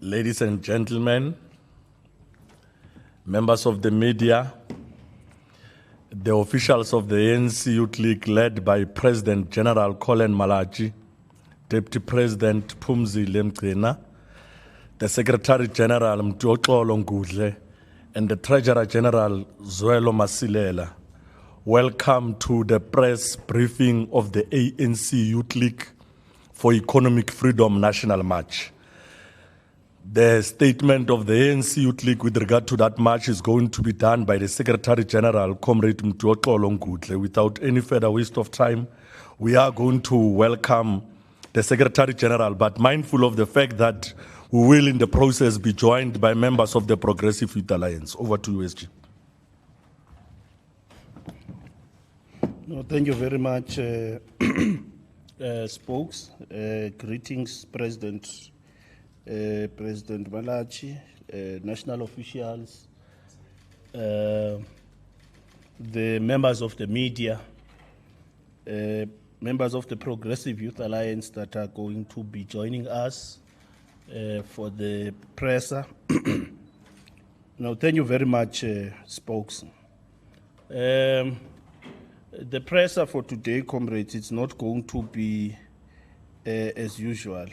Ladies and gentlemen, members of the media, the officials of the ANC Youth League led by President General Colin Malachi, Deputy President Pumzi Lemgcina, the Secretary General Mtioxolo Ngudle, and the Treasurer General Zwelo Masilela. Welcome to the press briefing of the ANC Youth League for Economic Freedom National March. The statement of the ANC Youth League with regard to that march is going to be done by the Secretary General, Comrade Mtioxolo Ngudle. Without any further waste of time, we are going to welcome the Secretary General, but mindful of the fact that we will in the process be joined by members of the Progressive Youth Alliance. Over to you, SG. No, thank you very much, Spokes. Greetings, President Malachi, national officials, the members of the media, members of the Progressive Youth Alliance that are going to be joining us for the presser. No, thank you very much, Spokes. The presser for today, comrades, it's not going to be as usual.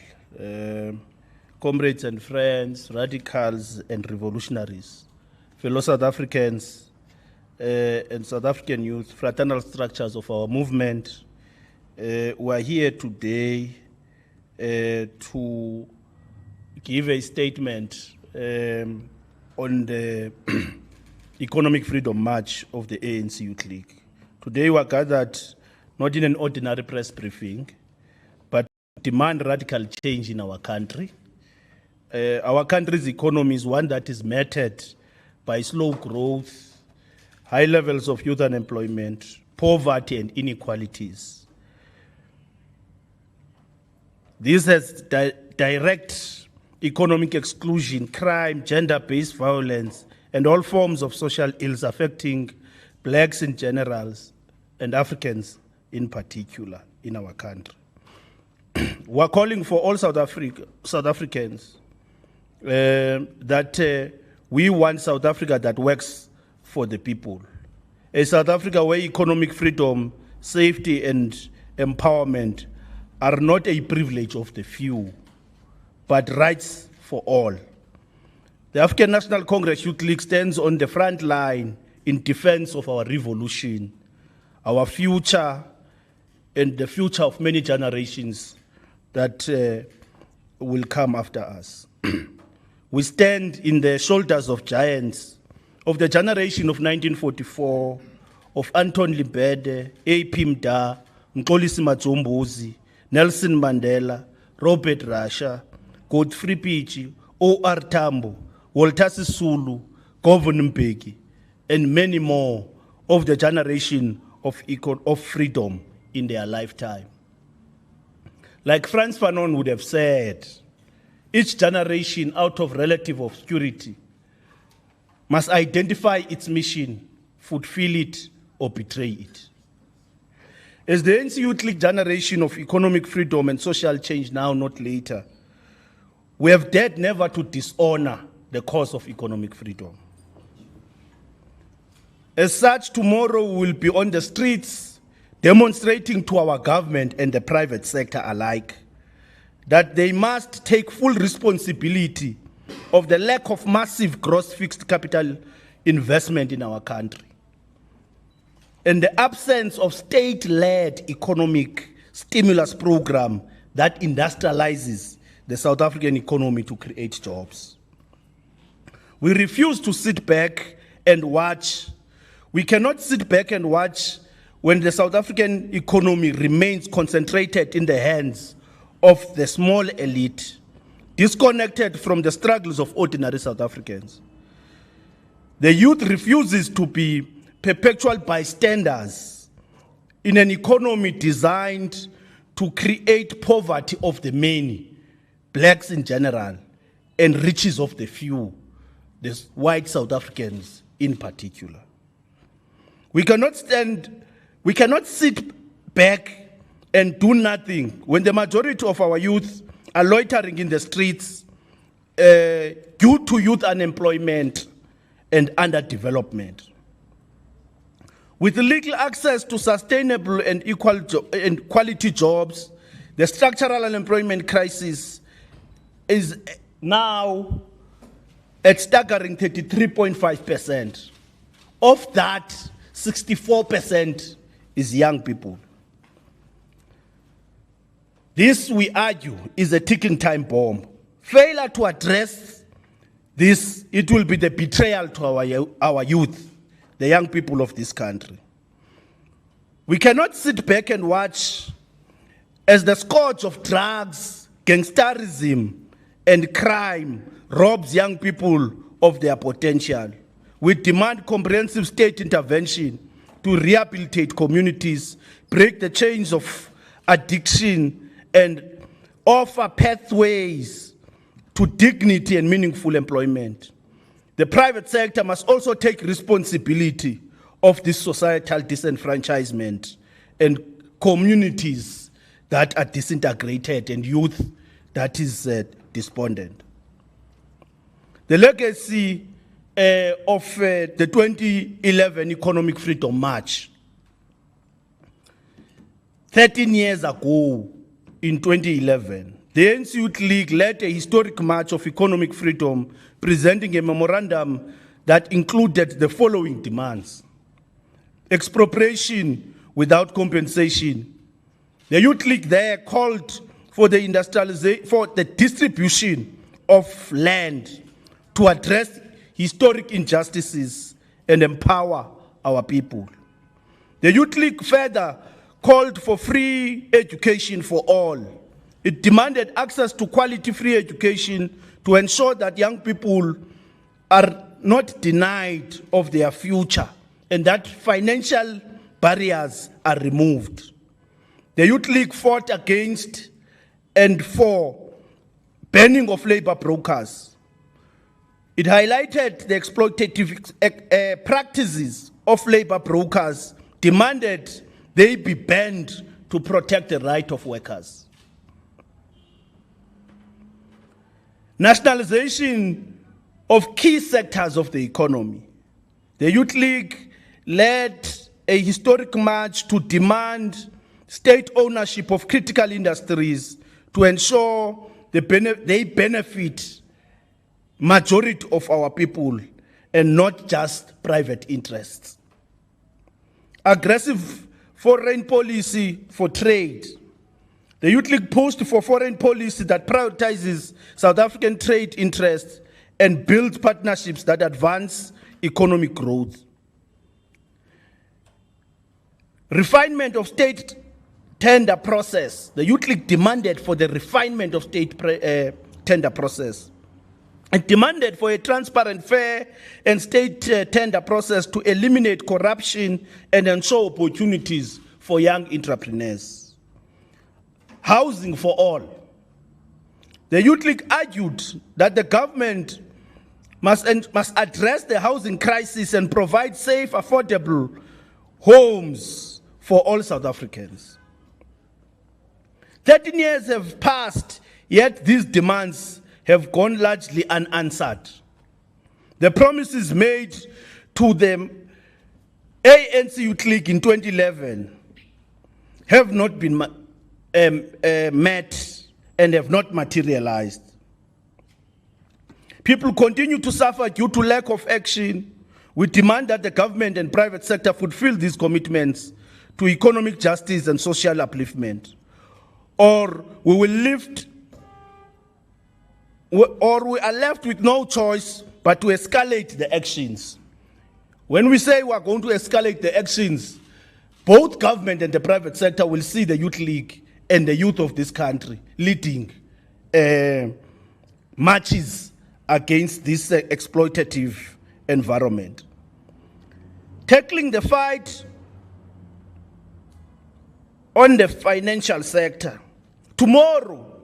Comrades and friends, radicals and revolutionaries, fellow South Africans and South African youth, fraternal structures of our movement, we are here today to give a statement on the Economic Freedom March of the ANC Youth League. Today we are gathered not in an ordinary press briefing, but demand radical change in our country. Our country's economy is one that is marred by slow growth, high levels of youth unemployment, poverty and inequalities. This has direct economic exclusion, crime, gender-based violence, and all forms of social ills affecting blacks in general and Africans in particular in our country. We are calling for all South Africans that we want South Africa that works for the people. A South Africa where economic freedom, safety and empowerment are not a privilege of the few, but rights for all. The African National Congress Youth League stands on the front line in defense of our revolution, our future, and the future of many generations that will come after us. We stand in the shoulders of giants of the generation of 1944, of Anton Limbede, A.P. Mda, Mxolisi Matsombozi, Nelson Mandela, Robert Rasha, Godfrey Pitje, O.R. Tambo, Walter Sisulu, Govan Mbeki, and many more of the generation of freedom in their lifetime. Like Frantz Fanon would have said, each generation out of relative obscurity must identify its mission, fulfill it, or betray it. As the ANC Youth League generation of economic freedom and social change now, not later, we have dared never to dishonor the cause of economic freedom. As such, tomorrow we will be on the streets demonstrating to our government and the private sector alike that they must take full responsibility of the lack of massive gross fixed capital investment in our country and the absence of state-led economic stimulus program that industrializes the South African economy to create jobs. We refuse to sit back and watch. We cannot sit back and watch when the South African economy remains concentrated in the hands of the small elite, disconnected from the struggles of ordinary South Africans. The youth refuses to be perpetual bystanders in an economy designed to create poverty of the many, blacks in general, and riches of the few, the white South Africans in particular. We cannot sit back and do nothing when the majority of our youth are loitering in the streets due to youth unemployment and underdevelopment. With legal access to sustainable and quality jobs, the structural unemployment crisis is now at staggering 33.5%. Of that, 64% is young people. This, we argue, is a ticking time bomb. Failure to address this, it will be the betrayal to our youth, the young people of this country. We cannot sit back and watch as the scourge of drugs, gangsterism, and crime robs young people of their potential. We demand comprehensive state intervention to rehabilitate communities, break the chains of addiction, and offer pathways to dignity and meaningful employment. The private sector must also take responsibility of this societal disenfranchisement and communities that are disintegrated and youth that is despondent. The legacy of the 2011 Economic Freedom March, 13 years ago in 2011, the ANCYL Youth League led a historic march of economic freedom, presenting a memorandum that included the following demands: expropriation without compensation. The Youth League there called for the distribution of land to address historic injustices and empower our people. The Youth League further called for free education for all. It demanded access to quality free education to ensure that young people are not denied of their future and that financial barriers are removed. The Youth League fought against and for banning of labor brokers. It highlighted the exploitative practices of labor brokers, demanded they be banned to protect the right of workers. Nationalization of key sectors of the economy. The Youth League led a historic march to demand state ownership of critical industries to ensure they benefit majority of our people and not just private interests. Aggressive foreign policy for trade. The Youth League pushed for foreign policy that prioritizes South African trade interests and builds partnerships that advance economic growth. Refinement of state tender process. The Youth League demanded for the refinement of state tender process. It demanded for a transparent, fair, and state tender process to eliminate corruption and ensure opportunities for young entrepreneurs. Housing for all. The Youth League argued that the government must address the housing crisis and provide safe, affordable homes for all South Africans. 13 years have passed, yet these demands have gone largely unanswered. The promises made to the ANCYL Youth League in 2011 have not been met and have not materialized. People continue to suffer due to lack of action. We demand that the government and private sector fulfill these commitments to economic justice and social upliftment, or we are left with no choice but to escalate the actions. When we say we are going to escalate the actions, both government and the private sector will see the Youth League and the youth of this country leading marches against this exploitative environment. Tackling the fight on the financial sector. Tomorrow,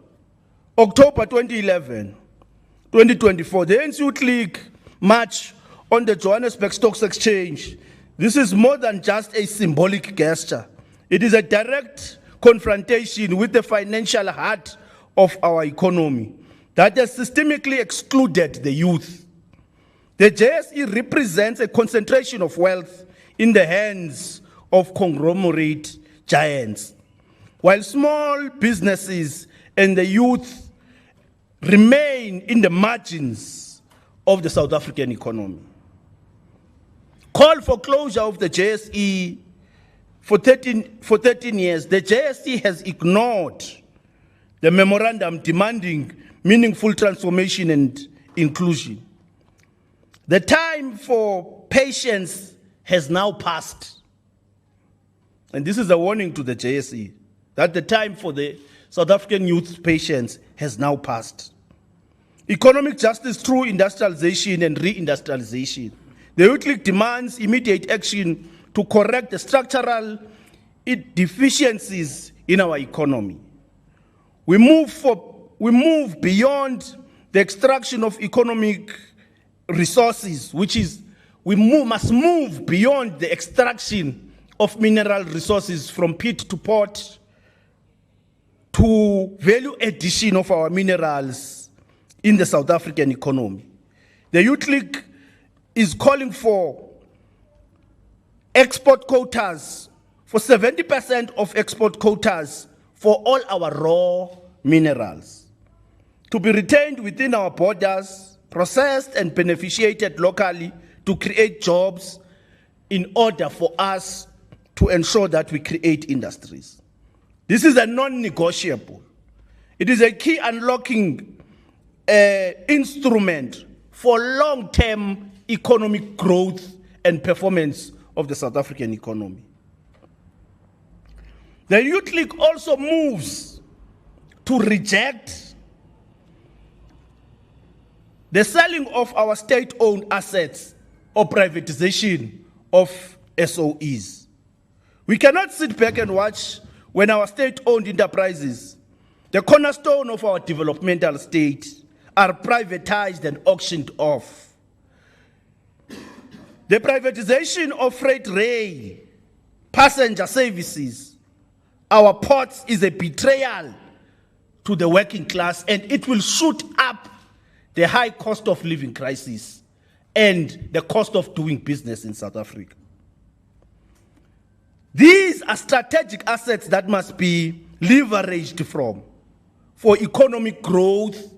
October 2024, the ANCYL Youth League march on the Johannesburg Stock Exchange. This is more than just a symbolic gesture. It is a direct confrontation with the financial heart of our economy. that has systemically excluded the youth. The JSE represents a concentration of wealth in the hands of conglomerate giants, while small businesses and the youth remain in the margins of the South African economy. Call for closure of the JSE for 13 years. The JSE has ignored the memorandum demanding meaningful transformation and inclusion. The time for patience has now passed. And this is a warning to the JSE, that the time for the South African youth patience has now passed. Economic justice through industrialization and reindustrialization. The Youth League demands immediate action to correct the structural deficiencies in our economy. We move beyond the extraction of economic resources, which is must move beyond the extraction of mineral resources from pit to pot to value addition of our minerals in the South African economy. The Youth League is calling for export quotas, for 70% of export quotas for all our raw minerals to be retained within our borders, processed and beneficiated locally to create jobs in order for us to ensure that we create industries. This is a non-negotiable. It is a key unlocking instrument for long-term economic growth and performance of the South African economy. The Youth League also moves to reject the selling of our state-owned assets or privatization of SOEs. We cannot sit back and watch when our state-owned enterprises, the cornerstone of our developmental state, are privatized and auctioned off. The privatization of freight rail, passenger services, our ports is a betrayal to the working class, and it will shoot up the high cost of living crisis and the cost of doing business in South Africa. These are strategic assets that must be leveraged from for economic growth,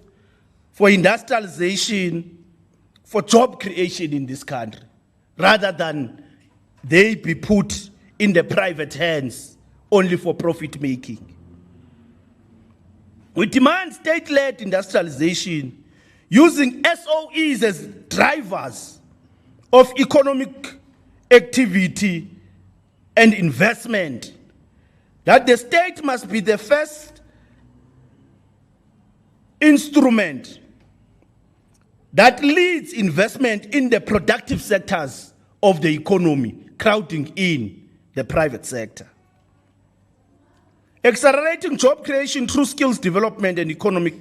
for industrialization, for job creation in this country, rather than they be put in the private hands only for profit making. We demand state-led industrialization using SOEs as drivers of economic activity and investment, that the state must be the first instrument that leads investment in the productive sectors of the economy, crowding in the private sector. Accelerating job creation through skills development and economic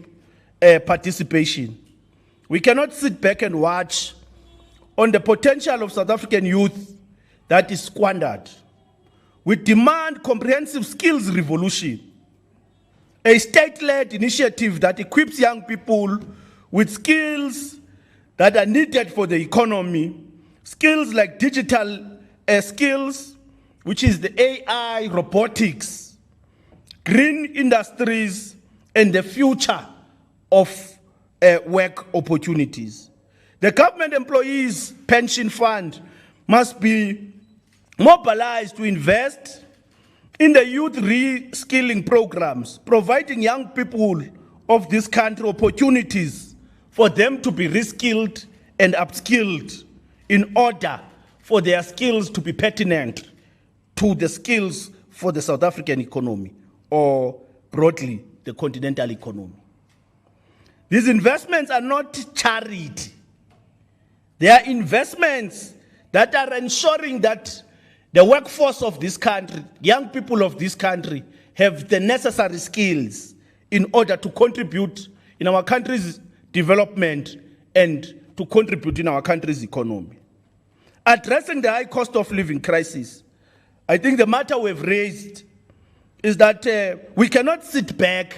participation. We cannot sit back and watch on the potential of South African youth that is squandered. We demand comprehensive skills revolution, a state-led initiative that equips young people with skills that are needed for the economy, skills like digital skills, which is the AI, robotics, green industries, and the future of work opportunities. The government employees pension fund must be mobilized to invest in the youth reskilling programs, providing young people of this country opportunities for them to be reskilled and upskilled in order for their skills to be pertinent to the skills for the South African economy, or broadly, the continental economy. These investments are not charity. They are investments that are ensuring that the workforce of this country, young people of this country, have the necessary skills in order to contribute in our country's development and to contribute in our country's economy. Addressing the high cost of living crisis, I think the matter we've raised is that we cannot sit back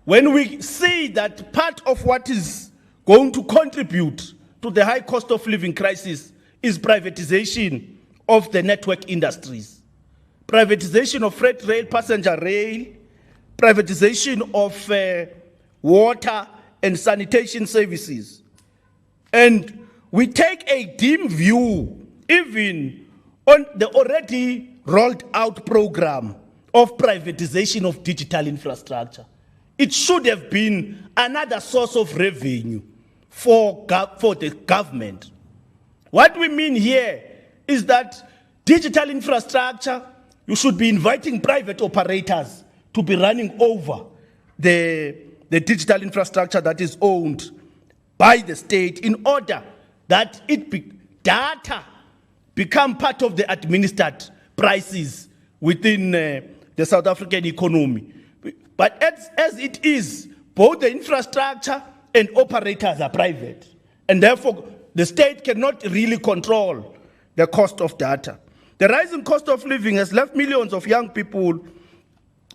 when we see that part of what is going to contribute to the high cost of living crisis is privatization of the network industries, privatization of freight rail, passenger rail, privatization of water and sanitation services. And we take a dim view even on the already rolled out program of privatization of digital infrastructure. It should have been another source of revenue for the government. What we mean here is that digital infrastructure, you should be inviting private operators to be running over the digital infrastructure that is owned by the state in order that data become part of the administered prices within the South African economy. But as it is, both the infrastructure and operators are private, and therefore the state cannot really control the cost of data. The rising cost of living has left millions of young people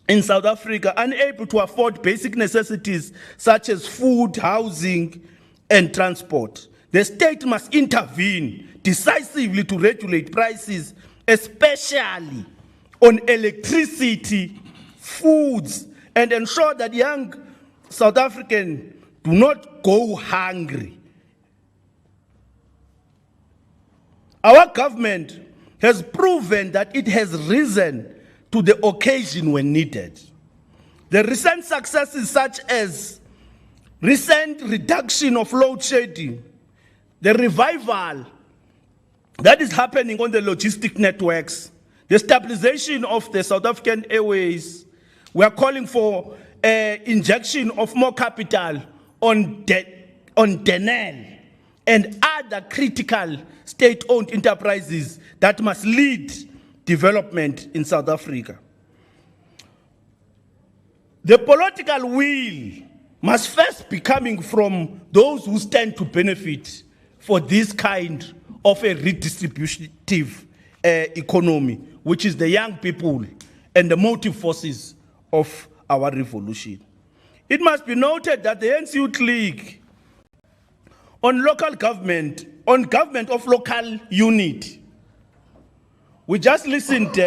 in South Africa unable to afford basic necessities such as food, housing, and transport. The state must intervene decisively to regulate prices, especially on electricity, foods, and ensure that young South Africans do not go hungry. Our government has proven that it has risen to the occasion when needed. The recent successes such as recent reduction of load shedding, the revival that is happening on the logistic networks, the stabilization of the South African Airways. We are calling for injection of more capital on Denel and other critical state-owned enterprises that must lead development in South Africa. The political will must first be coming from those who stand to benefit for this kind of a redistributive economy, which is the young people and the motive forces of our revolution. It must be noted that the ANCYL League on local government, on government of local unit, we just listened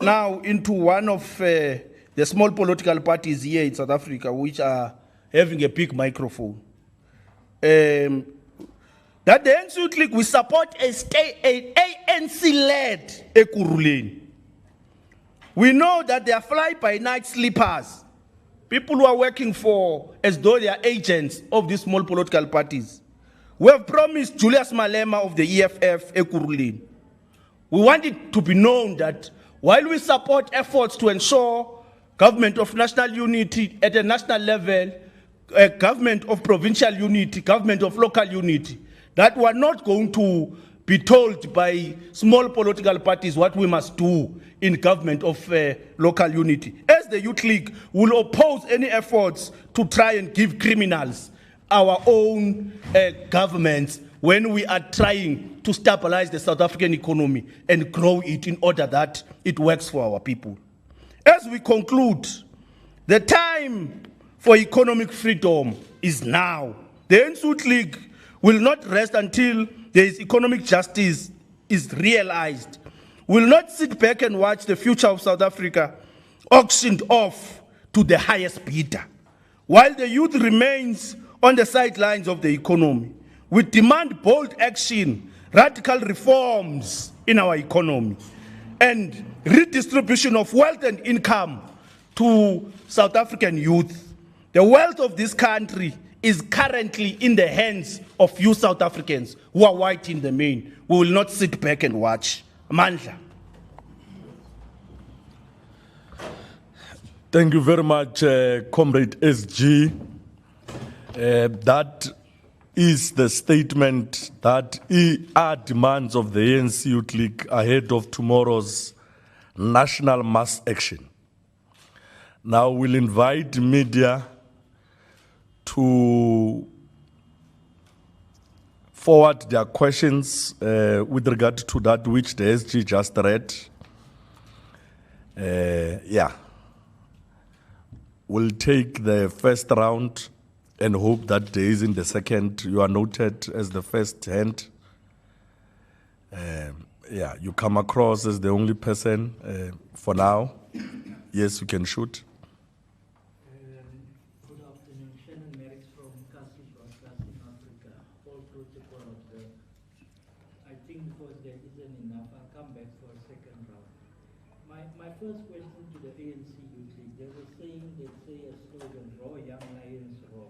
now into one of the small political parties here in South Africa which are having a big microphone. That the ANCYL League, we support a ANC-led Ekurhuleni. We know that they are fly-by-night sleepers, people who are working for, as though they are agents of these small political parties. We have promised Julius Malema of the EFF Ekurhuleni. We want it to be known that while we support efforts to ensure government of national unity at a national level, government of provincial unity, government of local unity, that we are not going to be told by small political parties what we must do in government of local unity. As the Youth League will oppose any efforts to try and give criminals our own governments when we are trying to stabilize the South African economy and grow it in order that it works for our people. As we conclude, the time for economic freedom is now. The ANCYL League will not rest until there is economic justice is realized. We will not sit back and watch the future of South Africa auctioned off to the highest bidder. While the youth remains on the sidelines of the economy, we demand bold action, radical reforms in our economy, and redistribution of wealth and income to South African youth. The wealth of this country is currently in the hands of you South Africans who are white in the main. We will not sit back and watch. Mandla. Thank you very much, Comrade SG. That is the statement that are demands of the ANC Youth League ahead of tomorrow's national mass action. Now we'll invite media to forward their questions with regard to that which the SG just read. Yeah. will take the first round and hope that there is in the second. You are noted as the first hand. Yeah, you come across as the only person for now. Yes, you can shoot. Good afternoon. Shannon Merrick from Kasi Broadcasting Africa. All protocol observed. I think because there isn't enough, I'll come back for a second round. My first question to the ANC youth league, there's a saying, they say a slogan, "Raw young lions roar."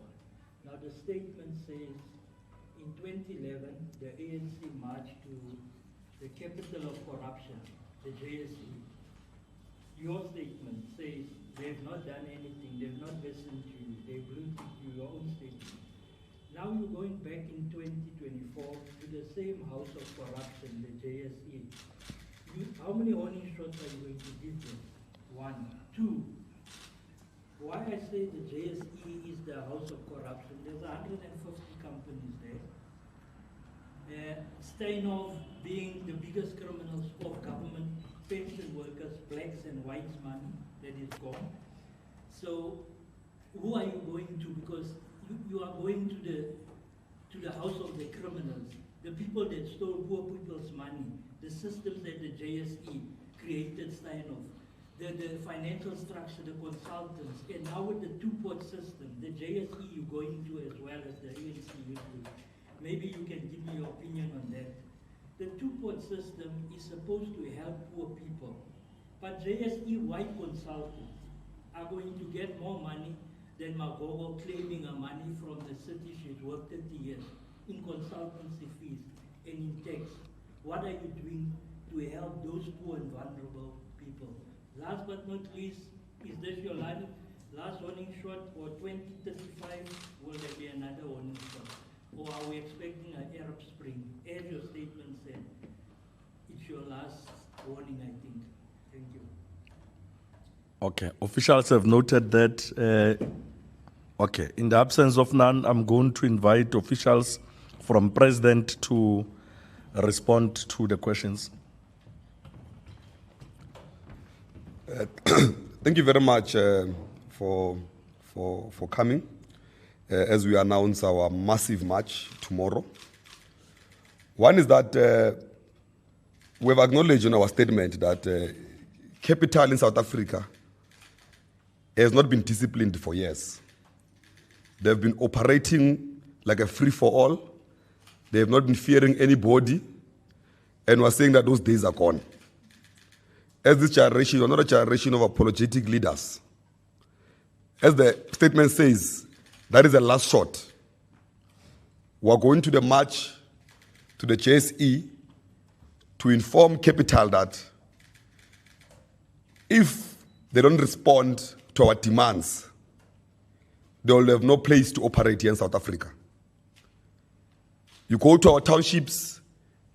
Now the statement says, in 2011, the ANC marched to the capital of corruption, the JSE. Your statement says they've not done anything, they've not listened to you, they blue-ticked you, your own statement. Now you're going back in 2024 to the same house of corruption, the JSE. How many warning shots are you going to give them? One. Two, why I say the JSE is the house of corruption, there's 150 companies there. Steinhoff being the biggest criminals of government, pension workers, blacks and whites money that is gone. So who are you going to? Because you are going to the house of the criminals, the people that stole poor people's money, the systems that the JSE created Steinhoff, the financial structure, the consultants, and now with the two-port system, the JSE you're going to as well as the ANC youth league. Maybe you can give me your opinion on that. The two-port system is supposed to help poor people, but JSE white consultants are going to get more money than Magogo claiming her money from the city she's worked 30 years in consultancy fees and in tax. What are you doing to help those poor and vulnerable people? Last but not least, is this your last warning shot for 2035? Will there be another warning shot? Or are we expecting an Arab Spring? As your statement said, it's your last warning, I think. Thank you. Okay, officials have noted that. Okay, in the absence of none, I'm going to invite officials from President to respond to the questions. Thank you very much for coming as we announce our massive march tomorrow. One is that we have acknowledged in our statement that capital in South Africa has not been disciplined for years. They've been operating like a free-for-all. They have not been fearing anybody, and we're saying that those days are gone. As this generation, we're not a generation of apologetic leaders. As the statement says, that is the last shot. We're going to the march, to the JSE, to inform capital that if they don't respond to our demands, they will have no place to operate here in South Africa. You go to our townships,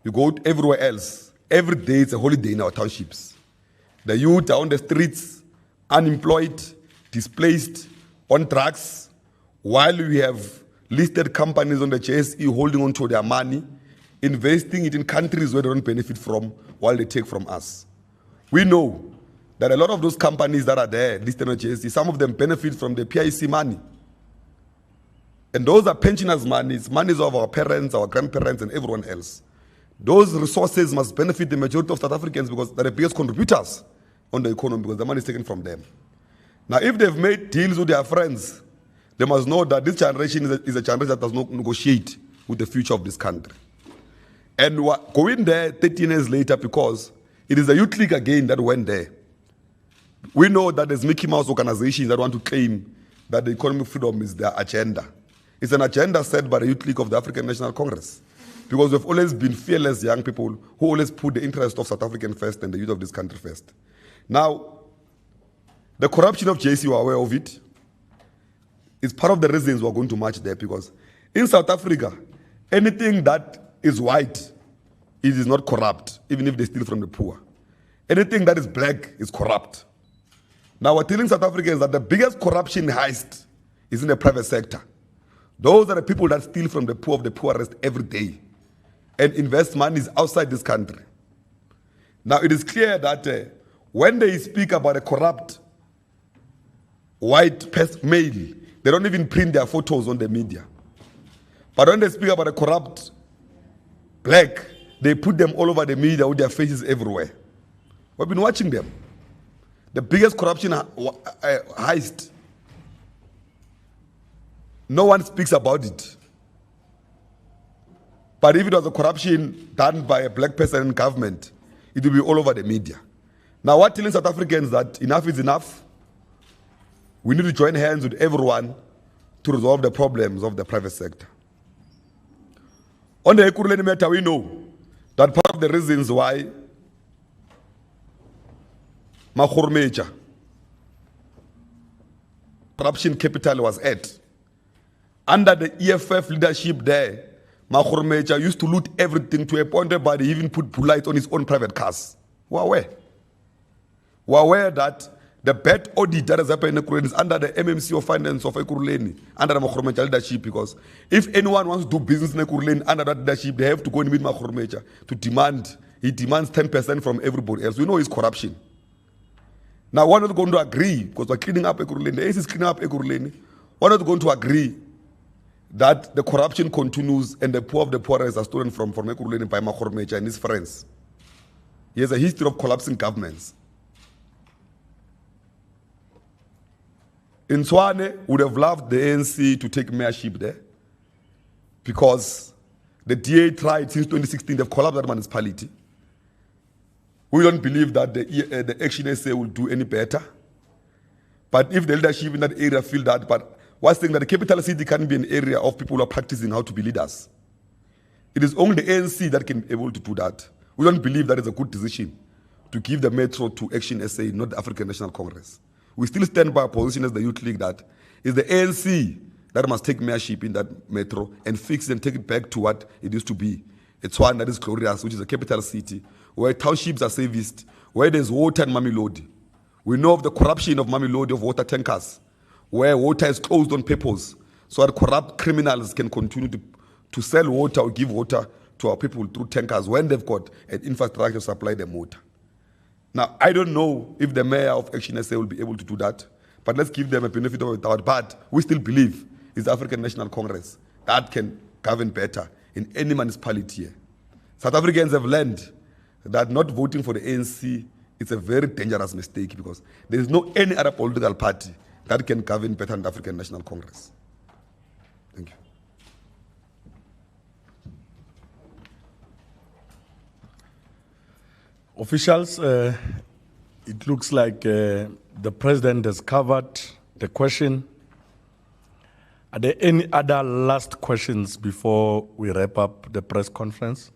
you go everywhere else. Every day it's a holiday in our townships. The youth are on the streets, unemployed, displaced, on drugs, while we have listed companies on the JSE holding on to their money, investing it in countries where they don't benefit from while they take from us. We know that a lot of those companies that are there listed on the JSE, some of them benefit from the PIC money. And those are pensioners' monies, monies of our parents, our grandparents, and everyone else. Those resources must benefit the majority of South Africans because they're the biggest contributors on the economy because the money is taken from them. Now, if they've made deals with their friends, they must know that this generation is a generation that does not negotiate with the future of this country. And we're going there 13 years later because it is the Youth League again that went there. We know that there's Mickey Mouse organizations that want to claim that the economic freedom is their agenda. It's an agenda set by the Youth League of the African National Congress. Because we've always been fearless young people who always put the interest of South African first and the youth of this country first. Now, the corruption of JSE, we're aware of it. It's part of the reasons we're going to march there because in South Africa, anything that is white, it is not corrupt, even if they steal from the poor. Anything that is black is corrupt. Now, we're telling South Africans that the biggest corruption heist is in the private sector. Those are the people that steal from the poor of the poorest every day and invest monies outside this country. Now, it is clear that when they speak about a corrupt male, they don't even print their photos on the media. But when they speak about a corrupt black, they put them all over the media with their faces everywhere. We've been watching them. The biggest corruption heist. No one speaks about it. But if it was a corruption done by a black person in government, it will be all over the media. Now, what telling South Africans that enough is enough? We need to join hands with everyone to resolve the problems of the private sector. On the Ekurhuleni matter, we know that part of the reasons why Mahormeja corruption capital was at, under the EFF leadership there, Mahormeja used to loot everything to a point where he even put bullets on his own private cars. We're aware. We're aware that the bad audit that has happened in Ekurhuleni is under the MMC of Finance of Ekurhuleni, under the Mahormeja leadership, because if anyone wants to do business in Ekurhuleni under that leadership, they have to go and meet Mahormeja to demand. He demands 10% from everybody else. We know it's corruption. Now, we're not going to agree, because we're cleaning up Ekurhuleni. The ACE is cleaning up Ekurhuleni. We're not going to agree that the corruption continues and the poor of the poorest are stolen from Ekurhuleni by Mahormeja and his friends. He has a history of collapsing governments. In Swane, would have loved the ANC to take mayorship there, because the DA tried since 2016, they've collapsed that municipality. We don't believe that the Action SA will do any better. But if the leadership in that area feel that, but what's saying that the capital city can be an area of people who are practicing how to be leaders. It is only the ANC that can be able to do that. We don't believe that is a good decision to give the metro to Action SA, not the African National Congress. We still stand by our position as the Youth League that it's the ANC that must take mayorship in that metro and fix it and take it back to what it used to be. It's one that is glorious, which is a capital city, where townships are serviced, where there's water in Mamelodi. We know of the corruption of Mamelodi of water tankers, where water is closed on purpose, so that corrupt criminals can continue to sell water or give water to our people through tankers when they've got an infrastructure to supply them water. Now, I don't know if the mayor of Action SA will be able to do that, but let's give them a benefit of the doubt. But we still believe it's the African National Congress that can govern better in any municipality here. South Africans have learned that not voting for the ANC is a very dangerous mistake, because there is no any other political party that can govern better than the African National Congress. Thank you. Officials, it looks like the president has covered the question. Are there any other last questions before we wrap up the press conference?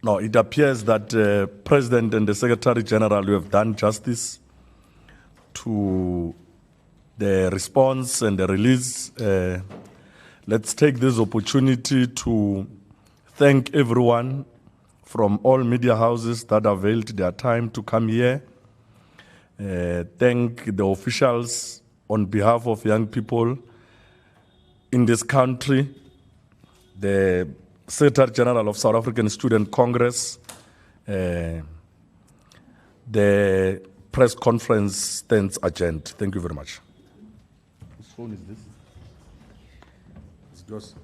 No, it appears that the President and the Secretary General have done justice to the response and the release. Let's take this opportunity to thank everyone from all media houses that availed their time to come here. Thank the officials on behalf of young people in this country, the Secretary General of South African Student Congress. The press conference stands adjourned. Thank you very much. Whose phone is this? It's yours.